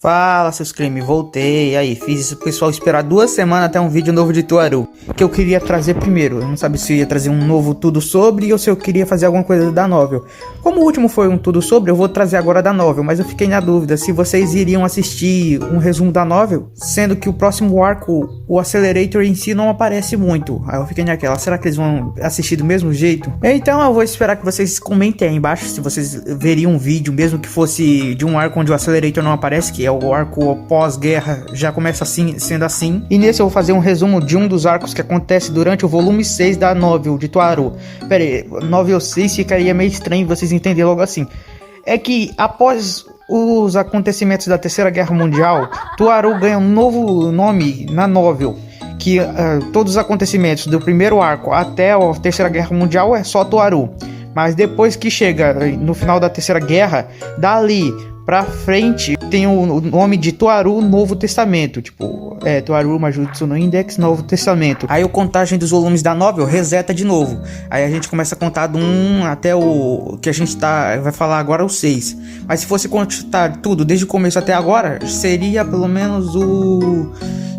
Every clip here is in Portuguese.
Fala, seus crimes, voltei. Aí, fiz o pessoal esperar 2 semanas até um vídeo novo de Tuaru, que eu queria trazer primeiro. Eu não sabia se eu ia trazer um novo tudo sobre ou se eu queria fazer alguma coisa da novel. Como o último foi um tudo sobre, eu vou trazer agora da novel, mas eu fiquei na dúvida se vocês iriam assistir um resumo da novel, sendo que o próximo arco, o Accelerator em si não aparece muito. Aí eu fiquei naquela, será que eles vão assistir do mesmo jeito? Então eu vou esperar que vocês comentem aí embaixo se vocês veriam um vídeo, mesmo que fosse de um arco onde o Accelerator não aparece, que é o arco pós-guerra, já começa assim, sendo assim. E nesse eu vou fazer um resumo de um dos arcos que acontece durante o volume 6 da novel de Tuaru. Pera aí, novel 6 ficaria meio estranho vocês entenderem logo assim. É que após os acontecimentos da Terceira Guerra Mundial, Tuaru ganha um novo nome na novel, que todos os acontecimentos do primeiro arco até a Terceira Guerra Mundial é só Tuaru. Mas depois que chega no final da Terceira Guerra, dali pra frente tem o nome de Tuaru Novo Testamento, tipo, Tuaru Majutsu no Index Novo Testamento. Aí a contagem dos volumes da novel reseta de novo. Aí a gente começa a contar do 1 até o que a gente vai falar agora, o 6. Mas se fosse contar tudo desde o começo até agora, seria pelo menos o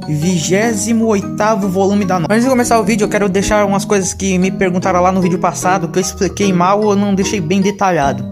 28º volume da novel. Antes de começar o vídeo, eu quero deixar umas coisas que me perguntaram lá no vídeo passado, que eu expliquei mal ou não deixei bem detalhado.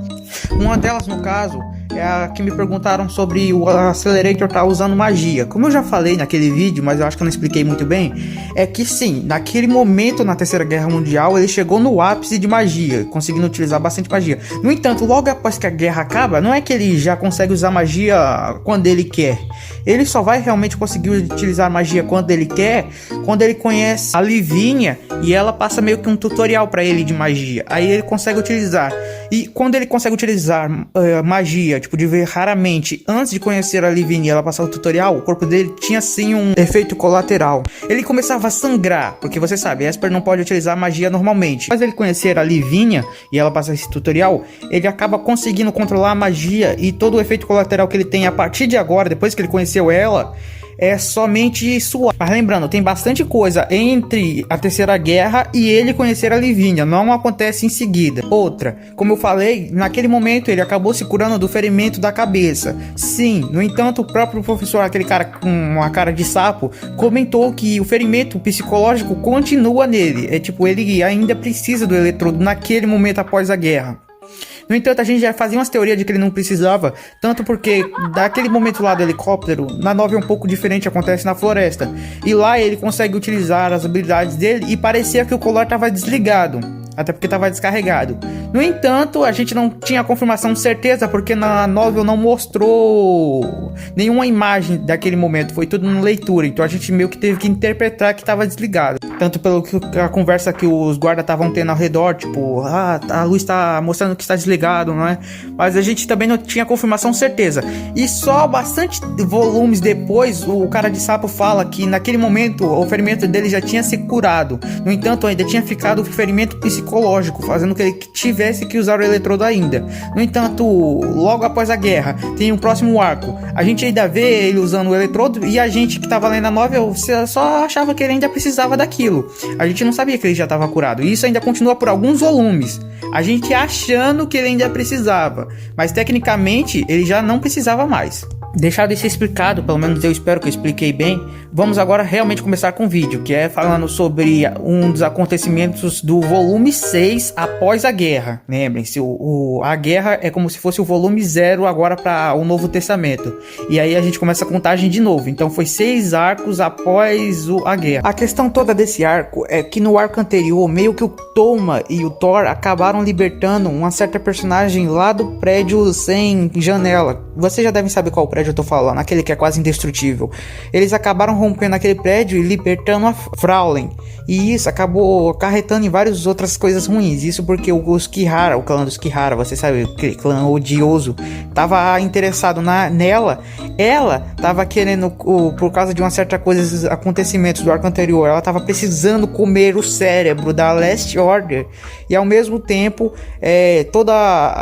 Uma delas, no caso, é a que me perguntaram sobre o Accelerator tá usando magia. Como eu já falei naquele vídeo, mas eu acho que eu não expliquei muito bem, é que sim, naquele momento na Terceira Guerra Mundial, ele chegou no ápice de magia, conseguindo utilizar bastante magia. No entanto, logo após que a guerra acaba, não é que ele já consegue usar magia quando ele quer. Ele só vai realmente conseguir utilizar magia quando ele quer, quando ele conhece a Livinha e ela passa meio que um tutorial pra ele de magia. Aí ele consegue utilizar. E quando ele consegue utilizar magia, tipo, de ver raramente, antes de conhecer a Livinha e ela passar o tutorial, o corpo dele tinha sim um efeito colateral. Ele começava a sangrar, porque você sabe, Esper não pode utilizar magia normalmente. Mas ele conhecer a Livinha e ela passar esse tutorial, ele acaba conseguindo controlar a magia e todo o efeito colateral que ele tem a partir de agora, depois que ele conheceu ela, é somente suave. Mas lembrando, tem bastante coisa entre a Terceira Guerra e ele conhecer a Livinha, não acontece em seguida. Outra, como eu falei, naquele momento ele acabou se curando do ferimento da cabeça. Sim, no entanto, o próprio professor, aquele cara com uma cara de sapo, comentou que o ferimento psicológico continua nele. É tipo, ele ainda precisa do eletrodo naquele momento após a guerra. No entanto, a gente já fazia umas teorias de que ele não precisava, tanto porque daquele momento lá do helicóptero, na novel é um pouco diferente, acontece na floresta. E lá ele consegue utilizar as habilidades dele e parecia que o colar estava desligado, até porque estava descarregado. No entanto, a gente não tinha confirmação de certeza, porque na novel não mostrou nenhuma imagem daquele momento, foi tudo na leitura, então a gente meio que teve que interpretar que estava desligado. Tanto pelo que a conversa que os guardas estavam tendo ao redor, tipo, a luz está mostrando que está desligado, não é? Mas a gente também não tinha confirmação certeza. E só bastante volumes depois, o cara de sapo fala que naquele momento o ferimento dele já tinha se curado. No entanto, ainda tinha ficado o ferimento psicológico, fazendo que ele tivesse que usar o eletrodo ainda. No entanto, logo após a guerra, tem um próximo arco. A gente ainda vê ele usando o eletrodo e a gente que estava lendo a novel só achava que ele ainda precisava daquilo. A gente não sabia que ele já estava curado. E isso ainda continua por alguns volumes. A gente achando que ele ainda precisava, mas tecnicamente ele já não precisava mais. Deixado isso explicado, pelo menos eu espero que eu expliquei bem, vamos agora realmente começar com o vídeo, que é falando sobre um dos acontecimentos do volume 6 após a guerra. Lembrem-se, a guerra é como se fosse o volume 0 agora para o Novo Testamento. E aí a gente começa a contagem de novo, então foi 6 arcos após a guerra. A questão toda desse arco é que no arco anterior, meio que o Toma e o Thor acabaram libertando uma certa personagem lá do prédio sem janela. Vocês já devem saber qual prédio eu tô falando, aquele que é quase indestrutível. Eles acabaram rompendo aquele prédio e libertando a Fraulein. E isso acabou acarretando em várias outras coisas ruins. Isso porque os Kihara, o clã dos Kihara, você sabe, aquele clã odioso, tava interessado nela. Ela tava querendo, por causa de uma certa coisa, acontecimentos do arco anterior, ela tava precisando comer o cérebro da Last Order. E ao mesmo tempo, todos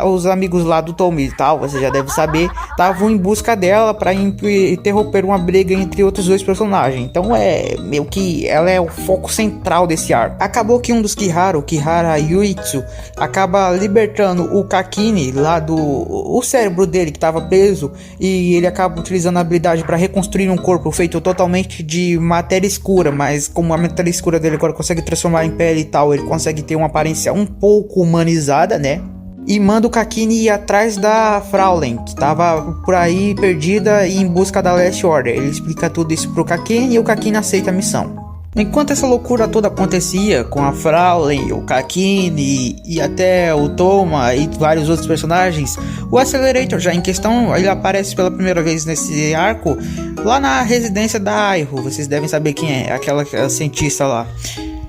os amigos lá do Tomi e tal, você já deve saber, estavam em busca dela. ela para interromper uma briga entre outros dois personagens. Então é meio que ela é o foco central desse arco. Acabou que um dos Kihara, o Kihara Yuitsu, acaba libertando o Kakini lá o cérebro dele que estava preso, e ele acaba utilizando a habilidade para reconstruir um corpo feito totalmente de matéria escura, mas como a matéria escura dele agora consegue transformar em pele e tal, ele consegue ter uma aparência um pouco humanizada, né? E manda o Kakini ir atrás da Fraulein, que estava por aí perdida e em busca da Last Order. Ele explica tudo isso pro Kakini e o Kakini aceita a missão. Enquanto essa loucura toda acontecia com a Fraulein, o Kakini e até o Toma e vários outros personagens, o Accelerator, já em questão, ele aparece pela primeira vez nesse arco lá na residência da Aiho. Vocês devem saber quem é, aquela cientista lá.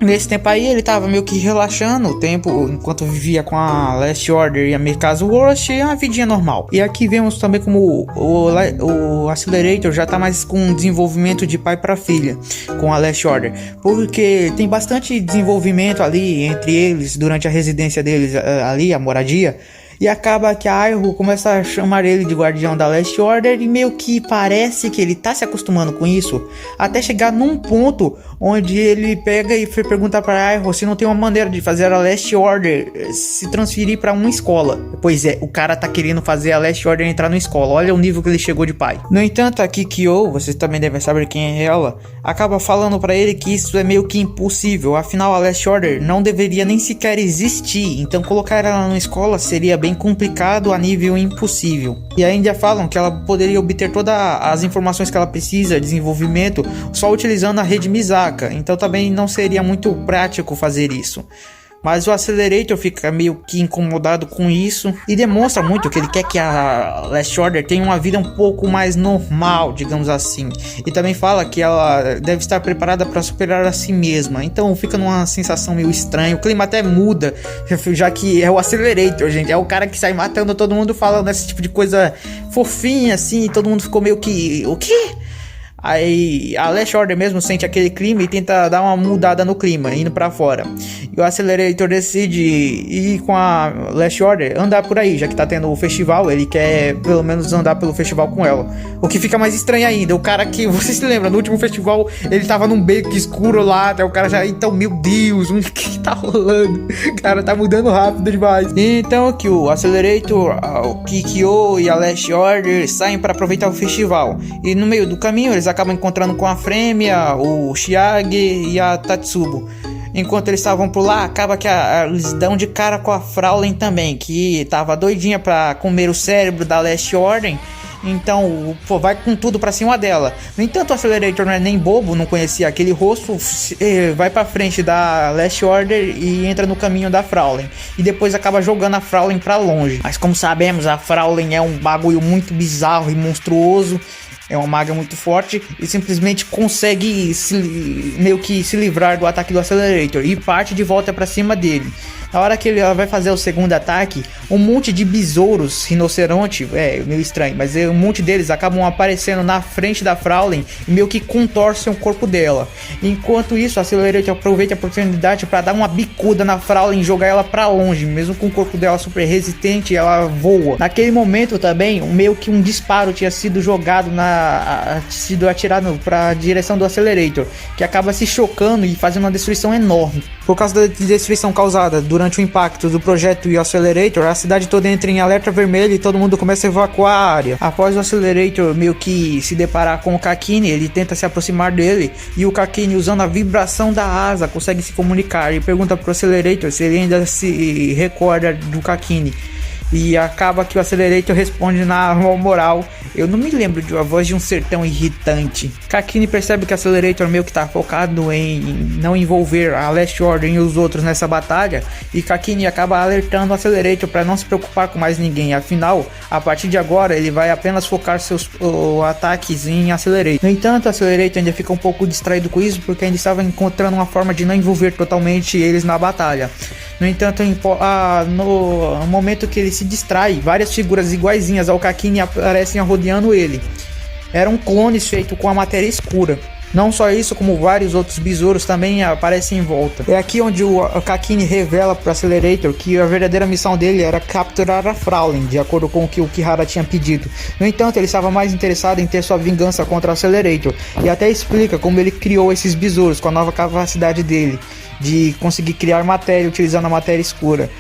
Nesse tempo aí ele tava meio que relaxando o tempo enquanto vivia com a Last Order e a Mikazu Worst, e uma vidinha normal. E aqui vemos também como o Accelerator já tá mais com desenvolvimento de pai para filha com a Last Order, porque tem bastante desenvolvimento ali entre eles durante a residência deles ali, a moradia. E acaba que a Aiho começa a chamar ele de guardião da Last Order, e meio que parece que ele tá se acostumando com isso, até chegar num ponto onde ele pega e pergunta pra Aiho se não tem uma maneira de fazer a Last Order se transferir pra uma escola. Pois é, o cara tá querendo fazer a Last Order entrar na escola, olha o nível que ele chegou de pai. No entanto, a Kikyo, vocês também devem saber quem é ela, acaba falando pra ele que isso é meio que impossível, afinal a Last Order não deveria nem sequer existir, então colocar ela na escola seria bem complicado a nível impossível. E ainda falam que ela poderia obter todas as informações que ela precisa, desenvolvimento, só utilizando a rede Misaka, então também não seria muito prático fazer isso. Mas o Accelerator fica meio que incomodado com isso e demonstra muito que ele quer que a Last Order tenha uma vida um pouco mais normal, digamos assim. E também fala que ela deve estar preparada para superar a si mesma. Então fica numa sensação meio estranha. O clima até muda, já que é o Accelerator, gente. É o cara que sai matando todo mundo, falando esse tipo de coisa fofinha assim. E todo mundo ficou meio que... O quê? Aí a Last Order mesmo sente aquele clima e tenta dar uma mudada no clima, indo pra fora. E o Accelerator decide ir com a Last Order, andar por aí, já que tá tendo o festival, ele quer pelo menos andar pelo festival com ela. O que fica mais estranho ainda, o cara que, você se lembra, no último festival ele tava num beco escuro lá, até o cara já, então, meu Deus, o que tá rolando? O cara tá mudando rápido demais. Então que o Accelerator, o Kikyo e a Last Order saem pra aproveitar o festival. E no meio do caminho eles acabam encontrando com a Frêmia, o Chiage e a Tatsubo. Enquanto eles estavam por lá, acaba que eles dão de cara com a Fraulein também, que tava doidinha pra comer o cérebro da Last Order. Então, pô, vai com tudo pra cima dela. No entanto, o Accelerator não é nem bobo, não conhecia aquele rosto, vai pra frente da Last Order e entra no caminho da Fraulein. E depois acaba jogando a Fraulein pra longe. Mas como sabemos, a Fraulein é um bagulho muito bizarro e monstruoso. É uma maga muito forte e simplesmente consegue meio que se livrar do ataque do Accelerator e parte de volta pra cima dele. Na hora que ela vai fazer o segundo ataque, um monte de besouros, rinoceronte, meio estranho, mas um monte deles acabam aparecendo na frente da Fraulein e meio que contorcem o corpo dela. Enquanto isso, o Accelerator aproveita a oportunidade para dar uma bicuda na Fraulein e jogar ela para longe, mesmo com o corpo dela super resistente, ela voa. Naquele momento também, meio que um disparo tinha sido jogado sido atirado para a direção do Accelerator, que acaba se chocando e fazendo uma destruição enorme. Por causa da destruição causada durante o impacto do projeto e o Accelerator, a cidade toda entra em alerta vermelho e todo mundo começa a evacuar a área. Após o Accelerator meio que se deparar com o Kakini, ele tenta se aproximar dele e o Kakini, usando a vibração da asa, consegue se comunicar e pergunta pro Accelerator se ele ainda se recorda do Kakini. E acaba que o Accelerator responde na moral: eu não me lembro de uma voz de um ser tão irritante. Kakini percebe que o Accelerator meio que tá focado em não envolver a Last Order e os outros nessa batalha, e Kakini acaba alertando o Accelerator para não se preocupar com mais ninguém. Afinal, a partir de agora ele vai apenas focar seus ataques em Accelerator. No entanto, o Accelerator ainda fica um pouco distraído com isso, porque ainda estava encontrando uma forma de não envolver totalmente eles na batalha. No entanto, no momento que ele se distrai, várias figuras iguaizinhas ao Kakini aparecem rodeando ele. Eram clones feitos com a matéria escura. Não só isso, como vários outros besouros também aparecem em volta. É aqui onde o Kakini revela para o Accelerator que a verdadeira missão dele era capturar a Fraulein, de acordo com o que o Kihara tinha pedido. No entanto, ele estava mais interessado em ter sua vingança contra o Accelerator, e até explica como ele criou esses besouros com a nova capacidade dele de conseguir criar matéria utilizando a matéria escura.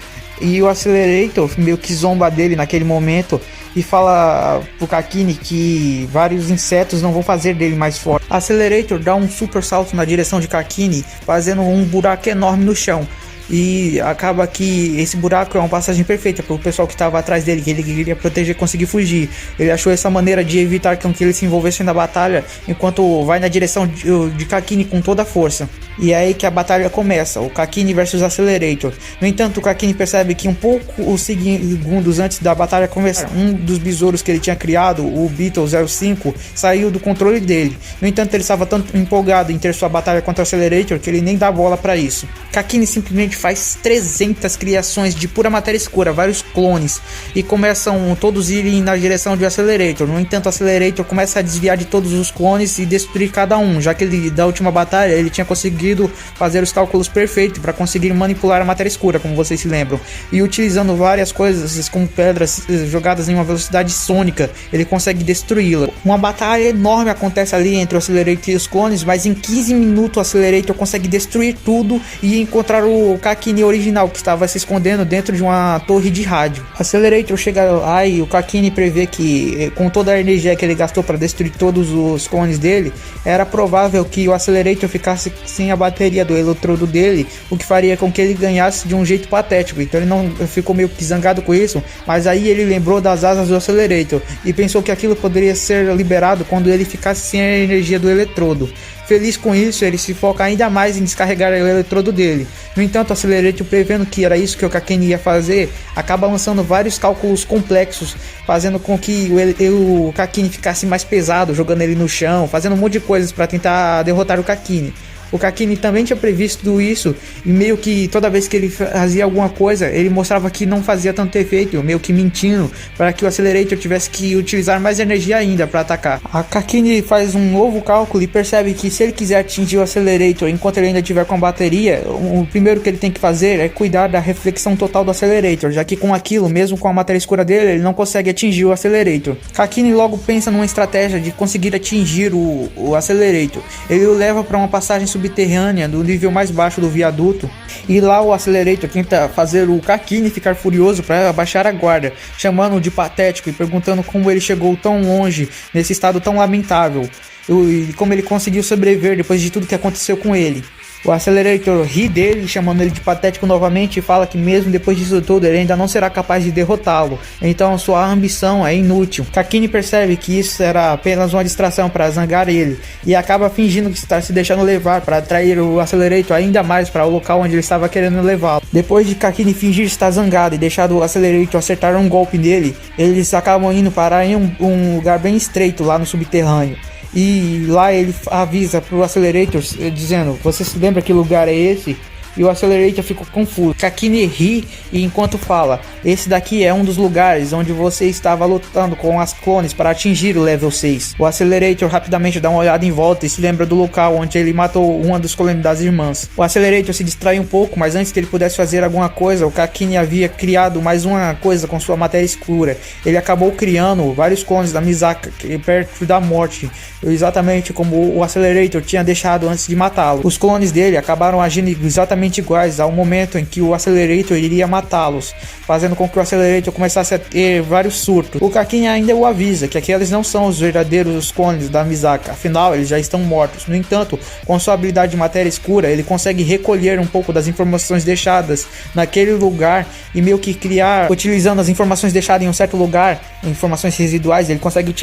E o Accelerator meio que zomba dele naquele momento e fala pro Kakini que vários insetos não vão fazer dele mais forte. Accelerator dá um super salto na direção de Kakini, fazendo um buraco enorme no chão. E acaba que esse buraco é uma passagem perfeita para o pessoal que estava atrás dele, que ele queria proteger, conseguir fugir. Ele achou essa maneira de evitar que ele se envolvesse na batalha, enquanto vai na direção de Kakini com toda a força. E é aí que a batalha começa, o Kakini versus Accelerator. No entanto, o Kakini percebe que um pouco os segundos antes da batalha começar, um dos besouros que ele tinha criado, o Beetle 05, saiu do controle dele. No entanto, ele estava tanto empolgado em ter sua batalha contra o Accelerator que ele nem dá bola para isso. Kakini simplesmente faz 300 criações de pura matéria escura, vários clones, e começam todos a irem na direção de Accelerator. No entanto, o Accelerator começa a desviar de todos os clones e destruir cada um, já que ele, da última batalha ele tinha conseguido fazer os cálculos perfeitos para conseguir manipular a matéria escura, como vocês se lembram, e utilizando várias coisas como pedras jogadas em uma velocidade sônica, ele consegue destruí-la. Uma batalha enorme acontece ali entre o Accelerator e os clones, mas em 15 minutos o Accelerator consegue destruir tudo e encontrar o Kakini original, que estava se escondendo dentro de uma torre de rádio. O Accelerator chega lá e o Kakini prevê que, com toda a energia que ele gastou para destruir todos os clones dele, era provável que o Accelerator ficasse sem a bateria do eletrodo dele, o que faria com que ele ganhasse de um jeito patético. Então ele não ficou meio que zangado com isso, mas aí ele lembrou das asas do Accelerator e pensou que aquilo poderia ser liberado quando ele ficasse sem a energia do eletrodo. Feliz com isso, ele se foca ainda mais em descarregar o eletrodo dele. No entanto, o Accelerator, prevendo que era isso que o Kakini ia fazer, acaba lançando vários cálculos complexos, fazendo com que o Kakini ficasse mais pesado, jogando ele no chão, fazendo um monte de coisas para tentar derrotar o Kakini. O Kakini também tinha previsto isso, e meio que toda vez que ele fazia alguma coisa, ele mostrava que não fazia tanto efeito, meio que mentindo, para que o Accelerator tivesse que utilizar mais energia ainda para atacar. A Kakini faz um novo cálculo e percebe que se ele quiser atingir o Accelerator enquanto ele ainda estiver com a bateria, o primeiro que ele tem que fazer é cuidar da reflexão total do Accelerator, já que com aquilo, mesmo com a matéria escura dele, ele não consegue atingir o Accelerator. Kakini logo pensa numa estratégia de conseguir atingir o Accelerator. Ele o leva para uma passagem subterrânea do nível mais baixo do viaduto, e lá o Accelerator tenta fazer o Kakini ficar furioso para abaixar a guarda, chamando-o de patético e perguntando como ele chegou tão longe nesse estado tão lamentável e como ele conseguiu sobreviver depois de tudo que aconteceu com ele. O Accelerator ri dele, chamando ele de patético novamente, e fala que mesmo depois disso tudo ele ainda não será capaz de derrotá-lo, então sua ambição é inútil. Kakini percebe que isso era apenas uma distração para zangar ele, e acaba fingindo que está se deixando levar para atrair o Accelerator ainda mais para o local onde ele estava querendo levá-lo. Depois de Kakini fingir estar zangado e deixar o Accelerator acertar um golpe nele, eles acabam indo parar em um lugar bem estreito lá no subterrâneo. E lá ele avisa pro Accelerator dizendo: você se lembra que lugar é esse? E o Accelerator ficou confuso. Kakini ri e enquanto fala: esse daqui é um dos lugares onde você estava lutando com as clones para atingir o level 6. O Accelerator rapidamente dá uma olhada em volta e se lembra do local onde ele matou uma dos clones das irmãs. O Accelerator se distrai um pouco, mas antes que ele pudesse fazer alguma coisa, o Kakini havia criado mais uma coisa com sua matéria escura. Ele acabou criando vários clones da Misaka perto da morte, exatamente como o Accelerator tinha deixado antes de matá-lo. Os clones dele acabaram agindo exatamente iguais ao momento em que o Accelerator iria matá-los, fazendo com que o Accelerator começasse a ter vários surtos. O Kakini ainda o avisa que aqueles não são os verdadeiros clones da Misaka, afinal eles já estão mortos. No entanto, com sua habilidade de matéria escura, ele consegue recolher um pouco das informações deixadas naquele lugar e meio que criar, utilizando as informações deixadas em um certo lugar, informações residuais, ele consegue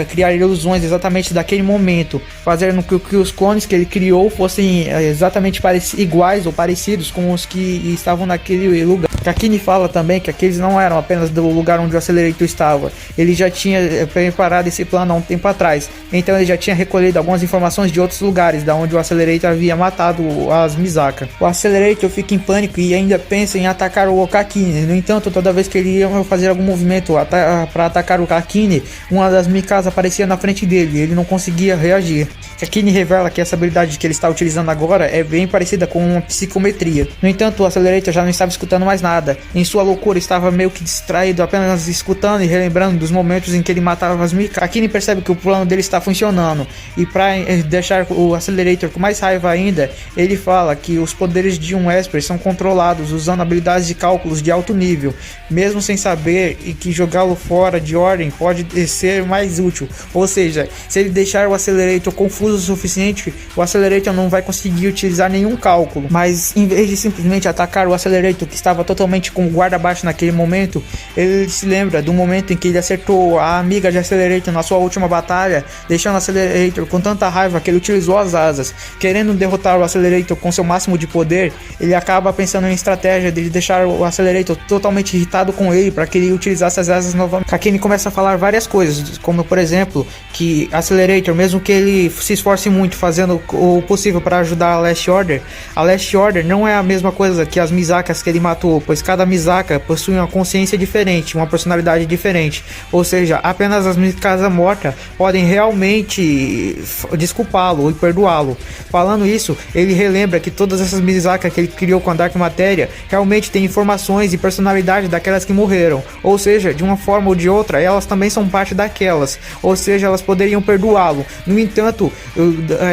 criar ilusões exatamente daquele momento, fazendo com que os clones que ele criou fossem exatamente iguais ou parecidos com os que estavam naquele lugar. Kakini fala também que aqueles não eram apenas do lugar onde o Accelerator estava. Ele já tinha preparado esse plano há um tempo atrás. Então ele já tinha recolhido algumas informações de outros lugares, da onde o Accelerator havia matado as Misaka. O Accelerator fica em pânico e ainda pensa em atacar o Kakini. No entanto, toda vez que ele ia fazer algum movimento para atacar o Kakini, uma das Mikasa aparecia na frente dele e ele não conseguia reagir. Kakini revela que essa habilidade que ele está utilizando agora é bem parecida com uma psicometria. No entanto, o Accelerator já não estava escutando mais nada. Em sua loucura, estava meio que distraído, apenas escutando e relembrando dos momentos em que ele matava as Mikasa. Kakini percebe que o plano dele está funcionando e para deixar o Accelerator com mais raiva ainda, ele fala que os poderes de um Esper são controlados usando habilidades de cálculos de alto nível, mesmo sem saber, e que jogá-lo fora de ordem pode ser mais útil. Ou seja, se ele deixar o Accelerator confuso o suficiente, o Accelerator não vai conseguir utilizar nenhum cálculo. Mas em vez de simplesmente atacar o Accelerator, que estava totalmente com o guarda baixo naquele momento, ele se lembra do momento em que ele acertou a amiga de Accelerator na sua última batalha, deixando o Accelerator com tanta raiva que ele utilizou as asas. Querendo derrotar o Accelerator com seu máximo de poder, ele acaba pensando em estratégia de deixar o Accelerator totalmente irritado com ele para que ele utilizasse as asas novamente. Kakini começa a falar várias coisas, como por exemplo, que Accelerator, mesmo que ele se esforce muito fazendo o possível para ajudar a Last Order não é a mesma coisa que as Misakas que ele matou, pois cada Misaka possui uma consciência diferente, uma personalidade diferente. Ou seja, apenas as Mikasa mortas podem realmente desculpá-lo e perdoá-lo. Falando isso, ele relembra que todas essas Misaka que ele criou com a Dark Matéria realmente têm informações e personalidade daquelas que morreram. Ou seja, de uma forma ou de outra, elas também são parte daquelas. Ou seja, elas poderiam perdoá-lo. No entanto,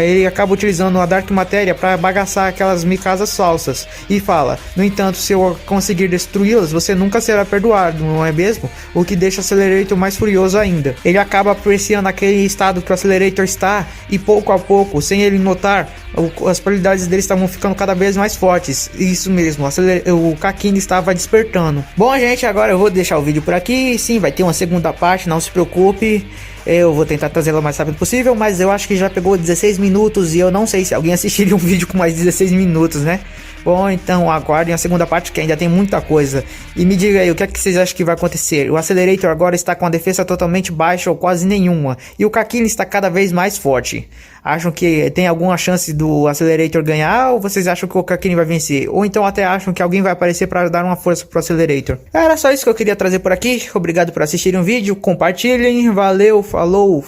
ele acaba utilizando a Dark Matéria para bagaçar aquelas Mikasas falsas. E fala, no entanto, se eu conseguir destruí-las, você nunca será perdoado, não é mesmo? O que deixa o Accelerator mais furioso ainda. Ele acaba apreciando aquele estado que o Accelerator está e pouco a pouco, sem ele notar, as qualidades dele estavam ficando cada vez mais fortes. Isso mesmo, o Kakini estava despertando. Bom, gente, agora eu vou deixar o vídeo por aqui. Sim, vai ter uma segunda parte, não se preocupe. Eu vou tentar trazê-la o mais rápido possível, mas eu acho que já pegou 16 minutos e eu não sei se alguém assistiria um vídeo com mais 16 minutos, né? Bom, então aguardem a segunda parte que ainda tem muita coisa. E me diga aí, o que é que vocês acham que vai acontecer? O Accelerator agora está com a defesa totalmente baixa ou quase nenhuma. E o Kakini está cada vez mais forte. Acham que tem alguma chance do Accelerator ganhar? Ou vocês acham que o Kakini vai vencer? Ou então até acham que alguém vai aparecer para dar uma força pro Accelerator? Era só isso que eu queria trazer por aqui. Obrigado por assistirem o vídeo. Compartilhem. Valeu, falou.